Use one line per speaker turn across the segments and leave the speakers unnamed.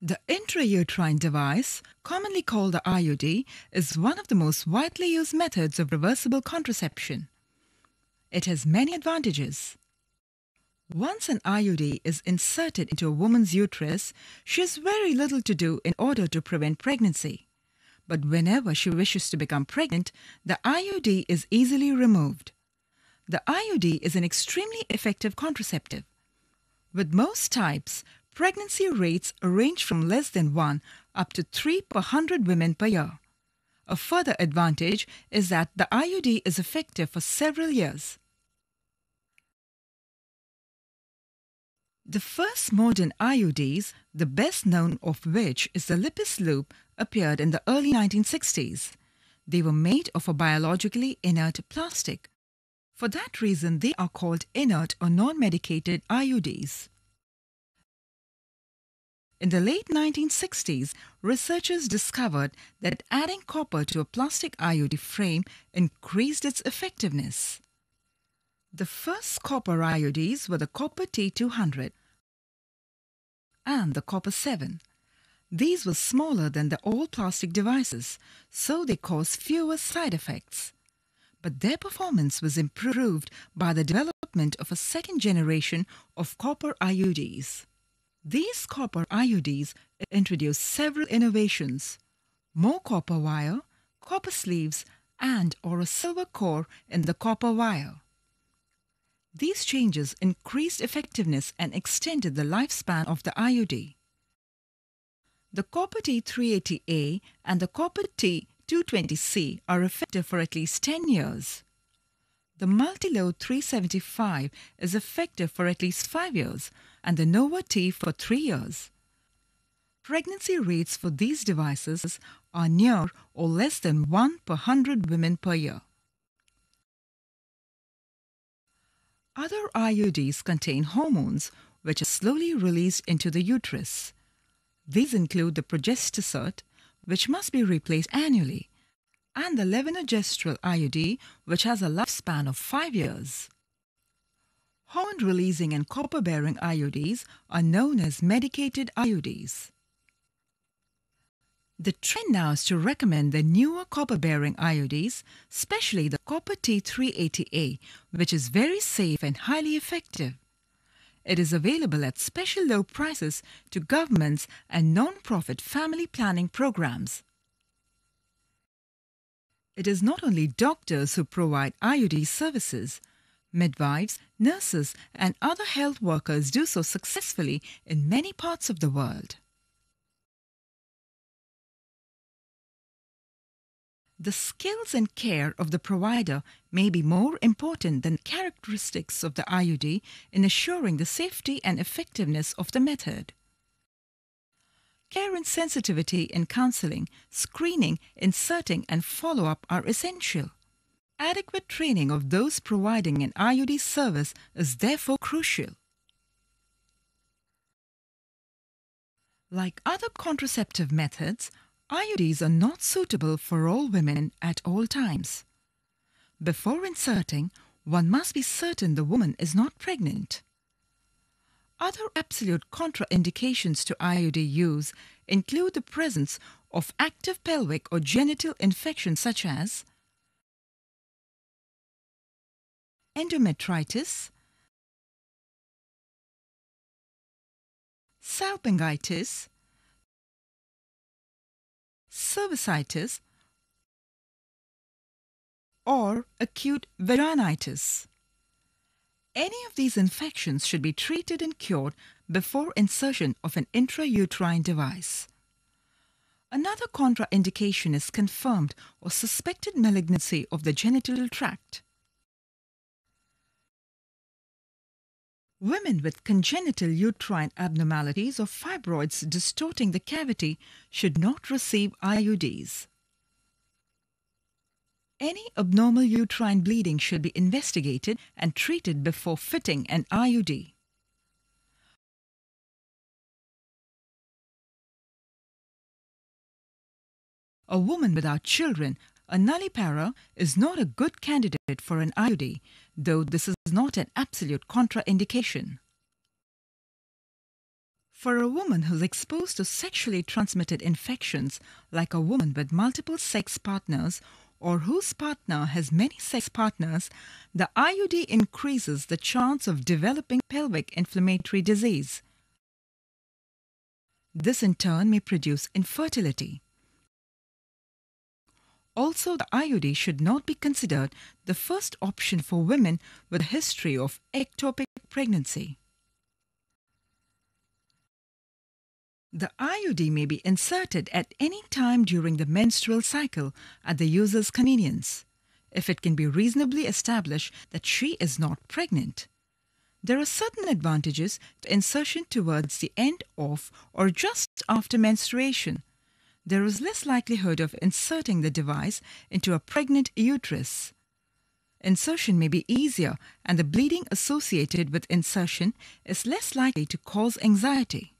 The intrauterine device, commonly called the IUD, is one of the most widely used methods of reversible contraception. It has many advantages. Once an IUD is inserted into a woman's uterus, she has very little to do in order to prevent pregnancy. But whenever she wishes to become pregnant, the IUD is easily removed. The IUD is an extremely effective contraceptive. With most types, pregnancy rates range from less than 1 up to 3 per 100 women per year. A further advantage is that the IUD is effective for several years. The first modern IUDs, the best known of which is the Lippis loop, appeared in the early 1960s. They were made of a biologically inert plastic. For that reason, they are called inert or non-medicated IUDs. In the late 1960s, researchers discovered that adding copper to a plastic IUD frame increased its effectiveness. The first copper IUDs were the copper T200 and the copper 7. These were smaller than the old plastic devices, so they caused fewer side effects. But their performance was improved by the development of a second generation of copper IUDs. These copper IUDs introduced several innovations: more copper wire, copper sleeves, and/or a silver core in the copper wire. These changes increased effectiveness and extended the lifespan of the IUD. The copper T380A and the copper T220C are effective for at least 10 years. The Multilode 375 is effective for at least 5 years and the Nova T for 3 years. Pregnancy rates for these devices are near or less than 1 per 100 women per year. Other IUDs contain hormones which are slowly released into the uterus. These include the progesterone, which must be replaced annually, and the levonorgestrel IUD, which has a lifespan of 5 years. Hormone-releasing and copper-bearing IUDs are known as medicated IUDs. The trend now is to recommend the newer copper-bearing IUDs, especially the copper T380A, which is very safe and highly effective. It is available at special low prices to governments and non-profit family planning programs. It is not only doctors who provide IUD services. Midwives, nurses, and other health workers do so successfully in many parts of the world. The skills and care of the provider may be more important than characteristics of the IUD in assuring the safety and effectiveness of the method. Care and sensitivity in counseling, screening, inserting, and follow-up are essential. Adequate training of those providing an IUD service is therefore crucial. Like other contraceptive methods, IUDs are not suitable for all women at all times. Before inserting, one must be certain the woman is not pregnant. Other absolute contraindications to IUD use include the presence of active pelvic or genital infections such as endometritis, salpingitis, cervicitis, or acute vaginitis. Any of these infections should be treated and cured before insertion of an intrauterine device. Another contraindication is confirmed or suspected malignancy of the genital tract. Women with congenital uterine abnormalities or fibroids distorting the cavity should not receive IUDs. Any abnormal uterine bleeding should be investigated and treated before fitting an IUD. A woman without children, a nullipara, is not a good candidate for an IUD, though this is not an absolute contraindication. For a woman who's exposed to sexually transmitted infections, like a woman with multiple sex partners or whose partner has many sex partners, the IUD increases the chance of developing pelvic inflammatory disease. This in turn may produce infertility. Also, the IUD should not be considered the first option for women with a history of ectopic pregnancy. The IUD may be inserted at any time during the menstrual cycle at the user's convenience, if it can be reasonably established that she is not pregnant. There are certain advantages to insertion towards the end of or just after menstruation. There is less likelihood of inserting the device into a pregnant uterus. Insertion may be easier, and the bleeding associated with insertion is less likely to cause anxiety.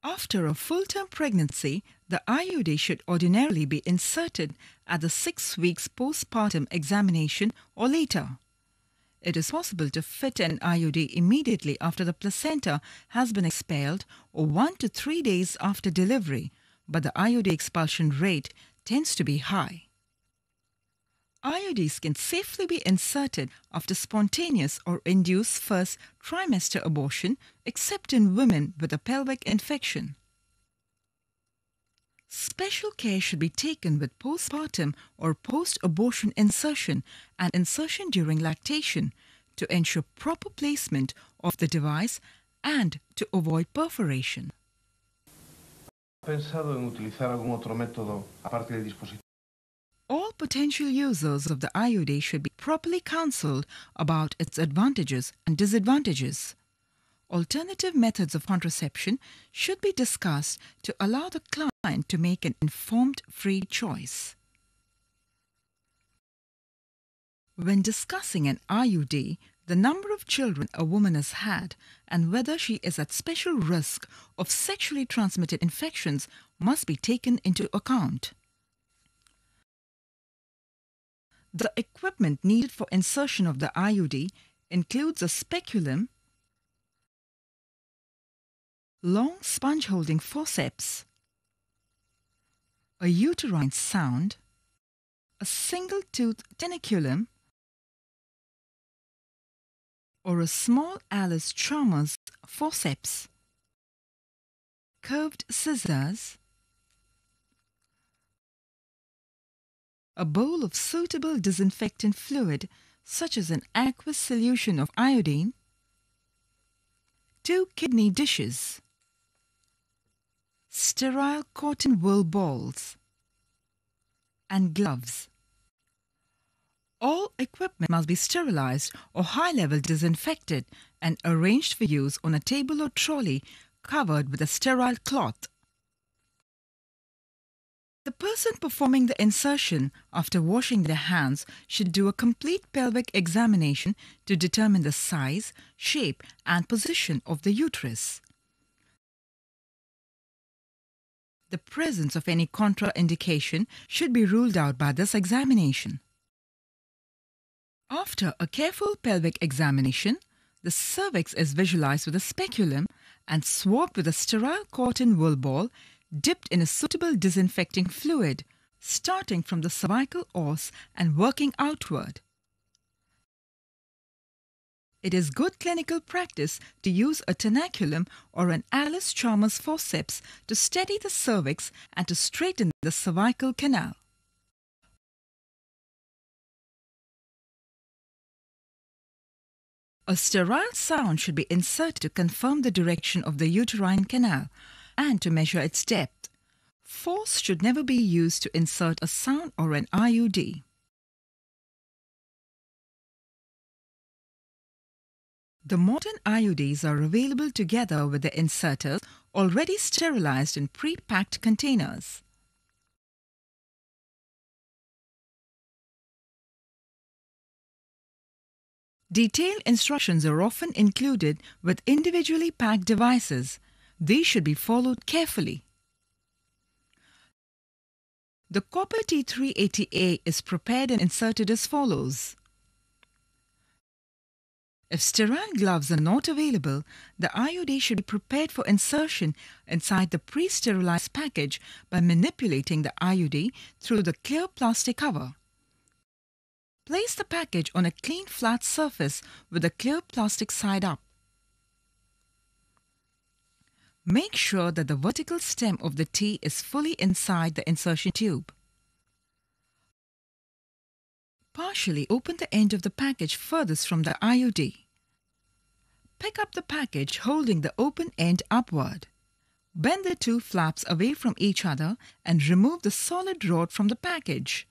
After a full-term pregnancy, the IUD should ordinarily be inserted at the 6 weeks postpartum examination or later. It is possible to fit an IUD immediately after the placenta has been expelled or 1 to 3 days after delivery, but the IUD expulsion rate tends to be high. IUDs can safely be inserted after spontaneous or induced first trimester abortion, except in women with a pelvic infection. Special care should be taken with postpartum or post-abortion insertion and insertion during lactation to ensure proper placement of the device and to avoid perforation.
¿Pensado en utilizar algún otro método aparte del dispositivo?
All potential users of the IUD should be properly counseled about its advantages and disadvantages. Alternative methods of contraception should be discussed to allow the client to make an informed, free choice. When discussing an IUD, the number of children a woman has had and whether she is at special risk of sexually transmitted infections must be taken into account. The equipment needed for insertion of the IUD includes a speculum, long sponge-holding forceps, a uterine sound, a single-tooth tenaculum, or a small Alice Chalmers forceps, curved scissors, a bowl of suitable disinfectant fluid such as an aqueous solution of iodine, 2 kidney dishes, sterile cotton wool balls, and gloves. All equipment must be sterilized or high-level disinfected and arranged for use on a table or trolley covered with a sterile cloth. The person performing the insertion after washing their hands should do a complete pelvic examination to determine the size, shape, and position of the uterus. The presence of any contraindication should be ruled out by this examination. After a careful pelvic examination, the cervix is visualized with a speculum and swabbed with a sterile cotton wool ball dipped in a suitable disinfecting fluid, starting from the cervical os and working outward. It is good clinical practice to use a tenaculum or an Alice Chalmers forceps to steady the cervix and to straighten the cervical canal. A sterile sound should be inserted to confirm the direction of the uterine canal and to measure its depth. Force should never be used to insert a sound or an IUD. The modern IUDs are available together with the inserters already sterilized in pre-packed containers. Detailed instructions are often included with individually packed devices. These should be followed carefully. The copper T380A is prepared and inserted as follows. If sterile gloves are not available, the IUD should be prepared for insertion inside the pre-sterilized package by manipulating the IUD through the clear plastic cover. Place the package on a clean flat surface with the clear plastic side up. Make sure that the vertical stem of the T is fully inside the insertion tube. Partially open the end of the package furthest from the IUD. Pick up the package holding the open end upward. Bend the two flaps away from each other and remove the solid rod from the package.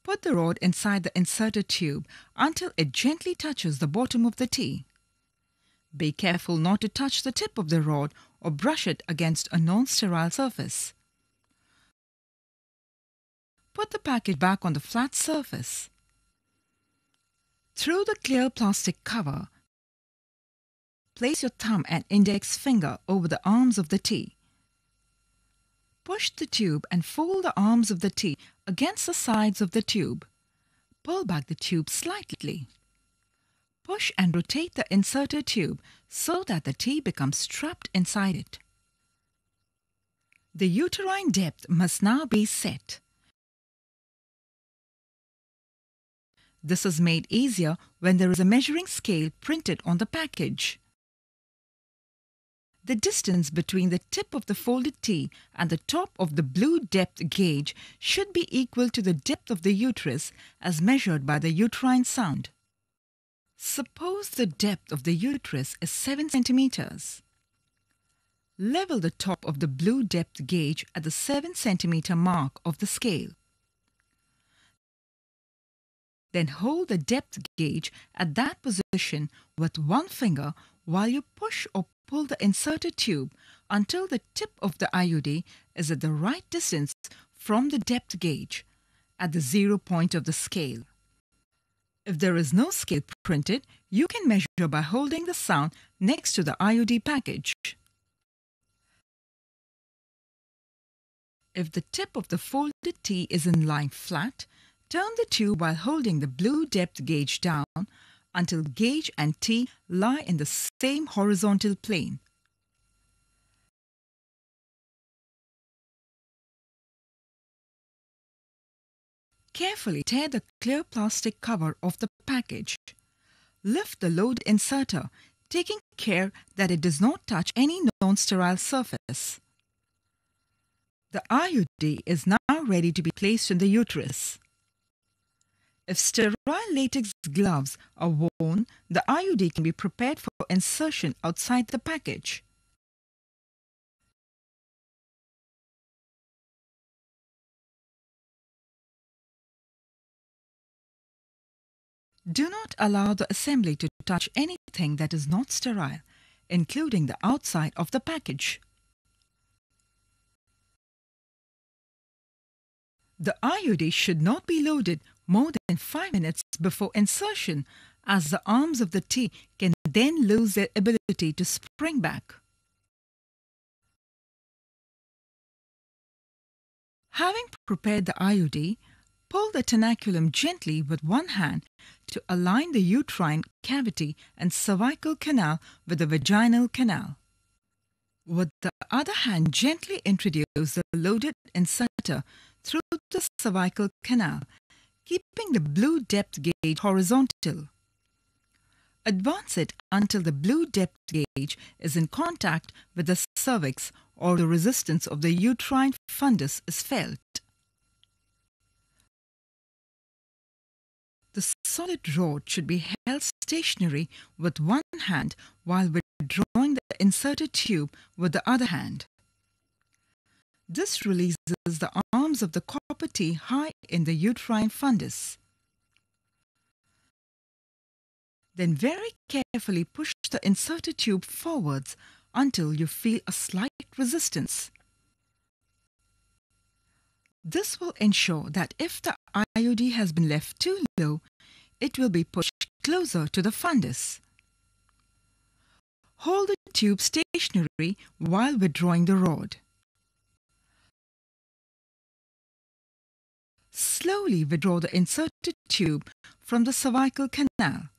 Put the rod inside the inserted tube until it gently touches the bottom of the T. Be careful not to touch the tip of the rod or brush it against a non-sterile surface. Put the package back on the flat surface. Through the clear plastic cover, place your thumb and index finger over the arms of the T. Push the tube and fold the arms of the T against the sides of the tube. Pull back the tube slightly. Push and rotate the inserted tube so that the T becomes trapped inside it. The uterine depth must now be set. This is made easier when there is a measuring scale printed on the package. The distance between the tip of the folded T and the top of the blue depth gauge should be equal to the depth of the uterus as measured by the uterine sound. Suppose the depth of the uterus is 7 centimeters. Level the top of the blue depth gauge at the 7 centimeter mark of the scale. Then hold the depth gauge at that position with one finger while you push or pull the inserted tube until the tip of the IUD is at the right distance from the depth gauge at the 0 point of the scale. If there is no scale printed, you can measure by holding the sound next to the IUD package. If the tip of the folded T is in line flat, turn the tube while holding the blue depth gauge down until gauge and T lie in the same horizontal plane. Carefully tear the clear plastic cover of the package. Lift the load inserter, taking care that it does not touch any non-sterile surface. The IUD is now ready to be placed in the uterus. If sterile latex gloves are worn, the IUD can be prepared for insertion outside the package. Do not allow the assembly to touch anything that is not sterile, including the outside of the package. The IUD should not be loaded more than 5 minutes before insertion, as the arms of the T can then lose their ability to spring back. Having prepared the IUD, pull the tenaculum gently with one hand to align the uterine cavity and cervical canal with the vaginal canal. With the other hand, gently introduce the loaded inserter through the cervical canal, keeping the blue depth gauge horizontal. Advance it until the blue depth gauge is in contact with the cervix or the resistance of the uterine fundus is felt. The solid rod should be held stationary with one hand while withdrawing the inserted tube with the other hand. This releases the arms of the copper T high in the uterine fundus. Then very carefully push the inserted tube forwards until you feel a slight resistance. This will ensure that if the IUD has been left too low, it will be pushed closer to the fundus. Hold the tube stationary while withdrawing the rod. Slowly withdraw the inserted tube from the cervical canal.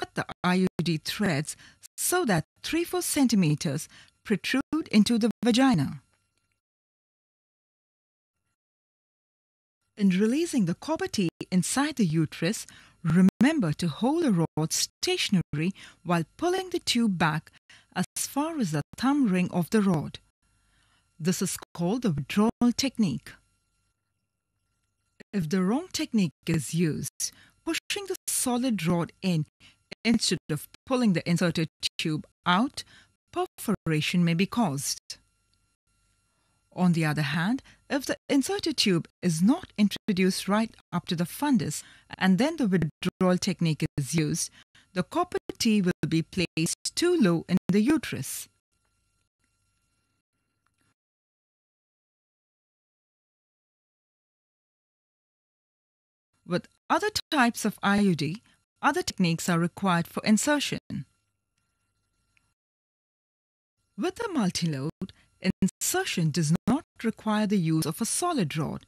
cut the IUD threads so that 3-4 centimeters protrude into the vagina. In releasing the copper T inside the uterus, remember to hold the rod stationary while pulling the tube back as far as the thumb ring of the rod. This is called the withdrawal technique. If the wrong technique is used, pushing the solid rod in instead of pulling the inserted tube out, perforation may be caused. On the other hand, if the inserted tube is not introduced right up to the fundus and then the withdrawal technique is used, the copper T will be placed too low in the uterus. With other types of IUD, other techniques are required for insertion. With the multilode, insertion does not require the use of a solid rod,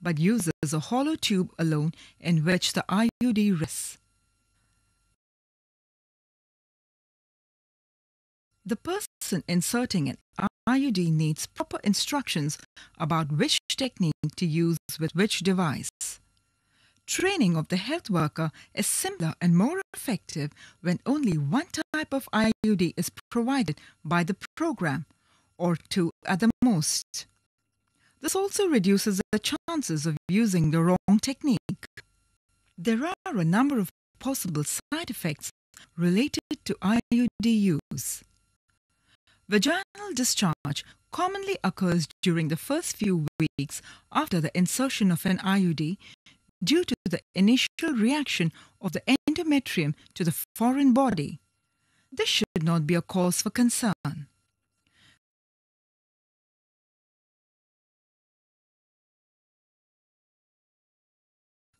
but uses a hollow tube alone in which the IUD rests. The person inserting an IUD needs proper instructions about which technique to use with which device. Training of the health worker is simpler and more effective when only one type of IUD is provided by the program, or two at the most. This also reduces the chances of using the wrong technique. There are a number of possible side effects related to IUD use. Vaginal discharge commonly occurs during the first few weeks after the insertion of an IUD due to the initial reaction of the endometrium to the foreign body. This should not be a cause for concern.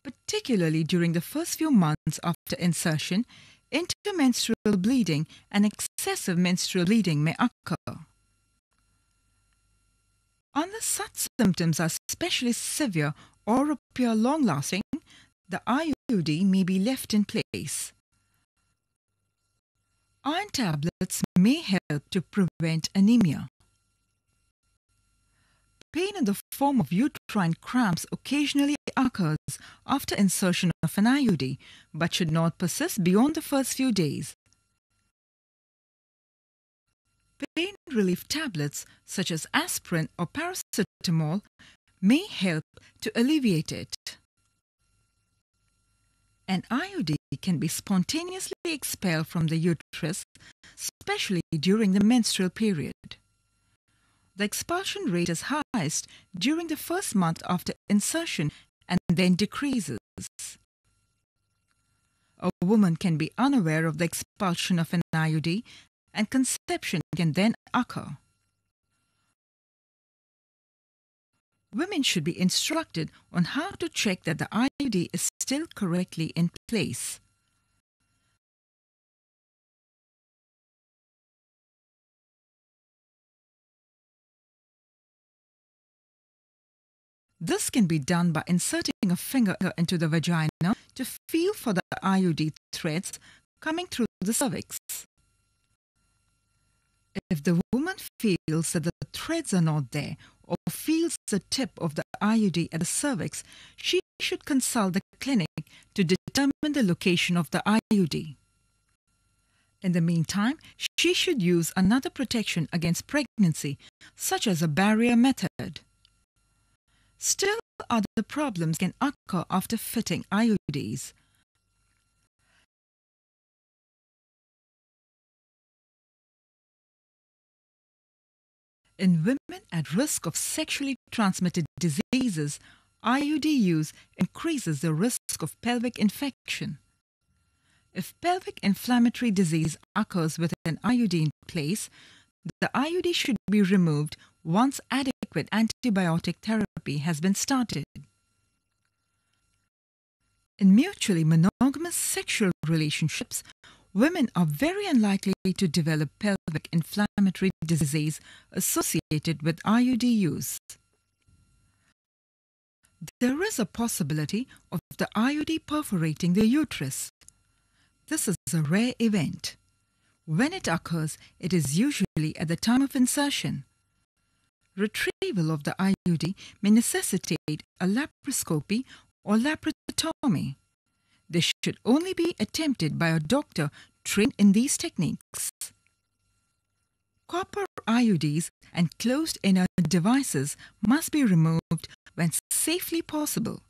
Particularly during the first few months after insertion, intermenstrual bleeding and excessive menstrual bleeding may occur. Unless such symptoms are especially severe or appear long-lasting, the IUD may be left in place. Iron tablets may help to prevent anemia. Pain in the form of uterine cramps occasionally occurs after insertion of an IUD, but should not persist beyond the first few days. Pain relief tablets such as aspirin or paracetamol may help to alleviate it. An IUD can be spontaneously expelled from the uterus, especially during the menstrual period. The expulsion rate is highest during the first month after insertion and then decreases. A woman can be unaware of the expulsion of an IUD and conception can then occur. Women should be instructed on how to check that the IUD is still correctly in place. This can be done by inserting a finger into the vagina to feel for the IUD threads coming through the cervix. If the woman feels that the threads are not there or feels the tip of the IUD at the cervix, she should consult the clinic to determine the location of the IUD. In the meantime, she should use another protection against pregnancy, such as a barrier method. Still, other problems can occur after fitting IUDs. In women at risk of sexually transmitted diseases, IUD use increases the risk of pelvic infection. If pelvic inflammatory disease occurs with an IUD in place, the IUD should be removed once adequate antibiotic therapy has been started. In mutually monogamous sexual relationships, women are very unlikely to develop pelvic inflammatory disease associated with IUD use. There is a possibility of the IUD perforating the uterus. This is a rare event. When it occurs, it is usually at the time of insertion. Retrieval of the IUD may necessitate a laparoscopy or laparotomy. This should only be attempted by a doctor trained in these techniques. Copper IUDs and closed inner devices must be removed when safely possible,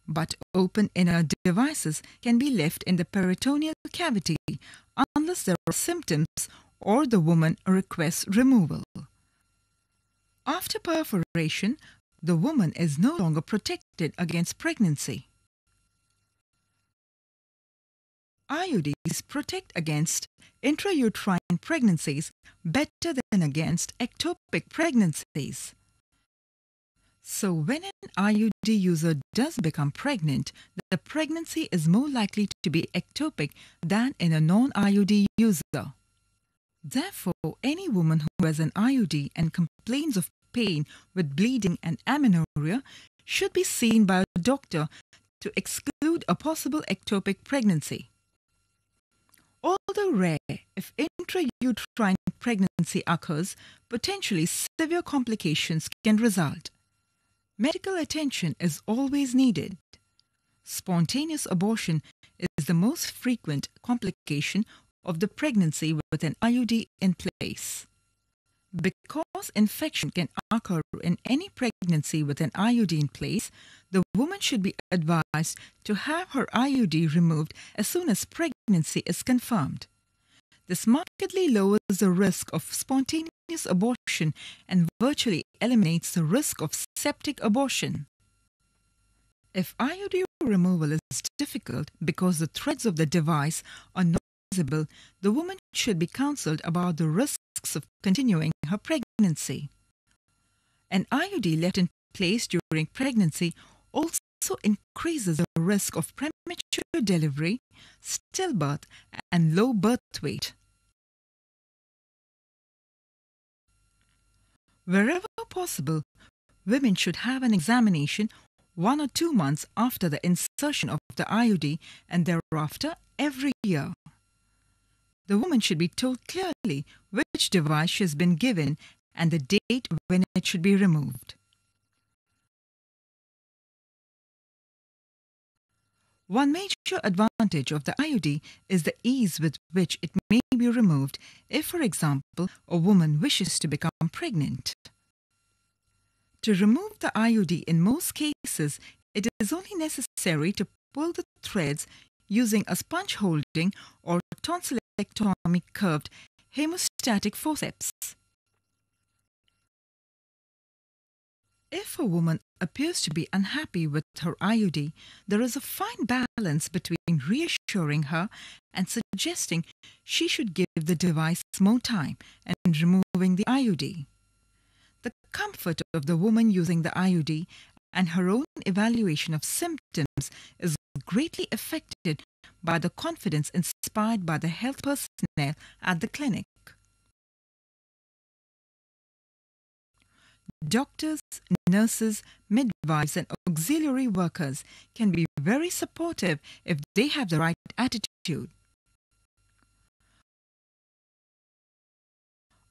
but open inner devices can be left in the peritoneal cavity unless there are symptoms or the woman requests removal. After perforation, the woman is no longer protected against pregnancy. IUDs protect against intrauterine pregnancies better than against ectopic pregnancies. So when an IUD user does become pregnant, the pregnancy is more likely to be ectopic than in a non-IUD user. Therefore, any woman who has an IUD and complains of pain with bleeding and amenorrhea should be seen by a doctor to exclude a possible ectopic pregnancy. Although rare, if intrauterine pregnancy occurs, potentially severe complications can result. Medical attention is always needed. Spontaneous abortion is the most frequent complication of the pregnancy with an IUD in place. Because infection can occur in any pregnancy with an IUD in place, the woman should be advised to have her IUD removed as soon as pregnancy is confirmed. This markedly lowers the risk of spontaneous abortion and virtually eliminates the risk of septic abortion. If IUD removal is difficult because the threads of the device are not visible, the woman should be counseled about the risks of continuing her pregnancy. An IUD left in place during pregnancy also increases the risk of premature delivery, stillbirth, and low birth weight. Wherever possible, women should have an examination 1 or 2 months after the insertion of the IUD and thereafter every year. The woman should be told clearly which device she has been given and the date when it should be removed. One major advantage of the IUD is the ease with which it may be removed if, for example, a woman wishes to become pregnant. To remove the IUD in most cases, it is only necessary to pull the threads using a sponge holding or tonsillectomy curved hemostatic forceps. If a woman appears to be unhappy with her IUD, there is a fine balance between reassuring her and suggesting she should give the device more time and removing the IUD. The comfort of the woman using the IUD and her own evaluation of symptoms is greatly affected by the confidence inspired by the health personnel at the clinic. Doctors, nurses, midwives, and auxiliary workers can be very supportive if they have the right attitude.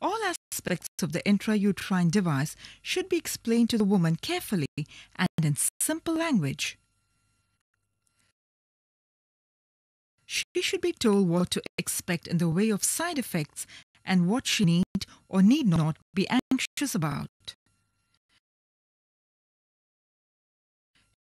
All aspects of the intrauterine device should be explained to the woman carefully and in simple language. She should be told what to expect in the way of side effects and what she need or need not be anxious about.